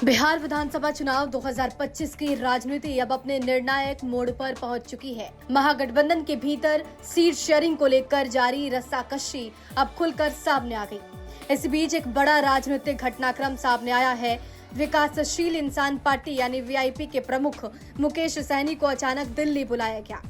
बिहार विधानसभा चुनाव 2025 की राजनीति अब अपने निर्णायक मोड़ पर पहुंच चुकी है। महागठबंधन के भीतर सीट शेयरिंग को लेकर जारी रस्साकशी अब खुलकर सामने आ गई। इस बीच एक बड़ा राजनीतिक घटनाक्रम सामने आया है। विकासशील इंसान पार्टी यानी वीआईपी के प्रमुख मुकेश सहनी को अचानक दिल्ली बुलाया गया,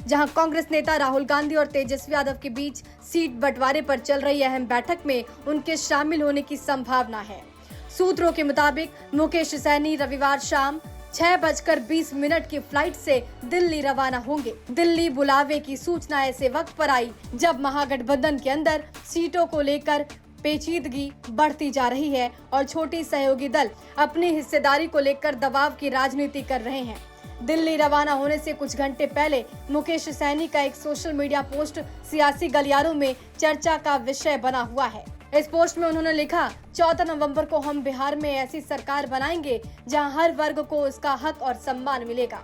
जहां कांग्रेस नेता राहुल गांधी और तेजस्वी यादव के बीच सीट बंटवारे पर चल रही अहम बैठक में उनके शामिल होने की संभावना है। सूत्रों के मुताबिक मुकेश सहनी रविवार शाम 6:20 की फ्लाइट से दिल्ली रवाना होंगे। दिल्ली बुलावे की सूचना ऐसे वक्त पर आई जब महागठबंधन के अंदर सीटों को लेकर पेचीदगी बढ़ती जा रही है और छोटी सहयोगी दल अपनी हिस्सेदारी को लेकर दबाव की राजनीति कर रहे हैं। दिल्ली रवाना होने से कुछ घंटे पहले मुकेश सहनी का एक सोशल मीडिया पोस्ट सियासी गलियारों में चर्चा का विषय बना हुआ है। इस पोस्ट में उन्होंने लिखा, 14 नवंबर को हम बिहार में ऐसी सरकार बनाएंगे जहां हर वर्ग को उसका हक और सम्मान मिलेगा।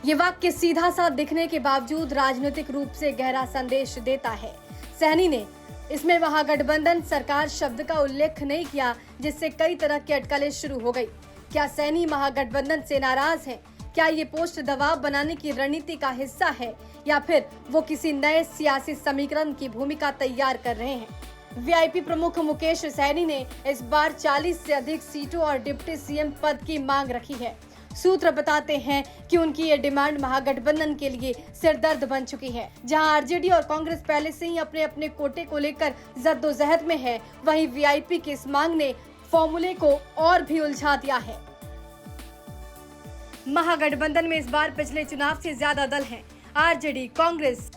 ये वाक्य सीधा सा दिखने के बावजूद राजनीतिक रूप से गहरा संदेश देता है। सहनी ने इसमें महागठबंधन सरकार शब्द का उल्लेख नहीं किया, जिससे कई तरह की अटकलें शुरू हो गई। क्या सहनी महागठबंधन से नाराज हैं? क्या ये पोस्ट दबाव बनाने की रणनीति का हिस्सा है या फिर वो किसी नए सियासी समीकरण की भूमिका तैयार कर रहे हैं? वीआईपी प्रमुख मुकेश सहनी ने इस बार 40 से अधिक सीटों और डिप्टी सीएम पद की मांग रखी है। सूत्र बताते हैं कि उनकी ये डिमांड महागठबंधन के लिए सिरदर्द बन चुकी है। जहां आरजेडी और कांग्रेस पहले से ही अपने अपने कोटे को लेकर जद्दोजहद में है, वहीं वीआईपी की इस मांग ने फॉर्मूले को और भी उलझा दिया है। महागठबंधन में इस बार पिछले चुनाव से ज्यादा दल हैं। RJD, Congress,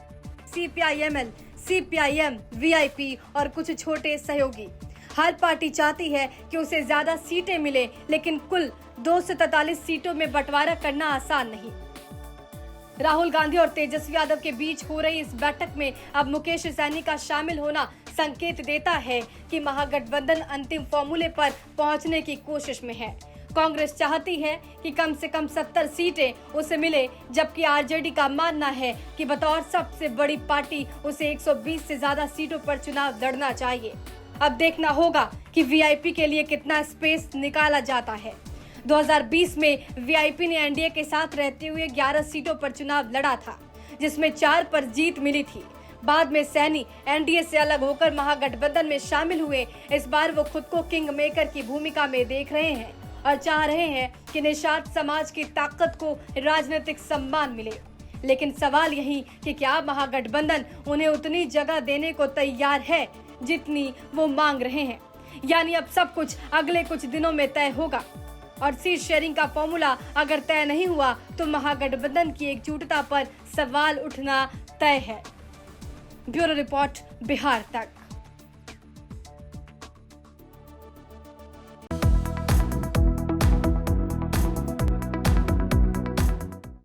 CPIML, CPIM, VIP और कुछ छोटे सहयोगी। हर पार्टी चाहती है कि उसे ज्यादा सीटें मिले, लेकिन कुल 243 सीटों में बंटवारा करना आसान नहीं। राहुल गांधी और तेजस्वी यादव के बीच हो रही इस बैठक में अब मुकेश सहनी का शामिल होना संकेत देता है कि महागठबंधन अंतिम फॉर्मूले पर पहुंचने की कोशिश में है। कांग्रेस चाहती है कि कम से कम 70 सीटें उसे मिले, जबकि आरजेडी का मानना है कि बतौर सबसे बड़ी पार्टी उसे 120 से ज्यादा सीटों पर चुनाव लड़ना चाहिए। अब देखना होगा कि वीआईपी के लिए कितना स्पेस निकाला जाता है। 2020 में वीआईपी ने एनडीए के साथ रहते हुए 11 सीटों पर चुनाव लड़ा था, जिसमें 4 पर जीत मिली थी। बाद में सहनी एनडीए से अलग होकर महागठबंधन में शामिल हुए। इस बार वो खुद को किंग मेकर की भूमिका में देख रहे हैं और चाह रहे हैं कि निषाद समाज की ताकत को राजनीतिक सम्मान मिले। लेकिन सवाल यही कि क्या महागठबंधन उन्हें उतनी जगह देने को तैयार है जितनी वो मांग रहे हैं? यानी अब सब कुछ अगले कुछ दिनों में तय होगा और सीट शेयरिंग का फॉर्मूला अगर तय नहीं हुआ तो महागठबंधन की एकजुटता पर सवाल उठना तय है। ब्यूरो रिपोर्ट, बिहार तक।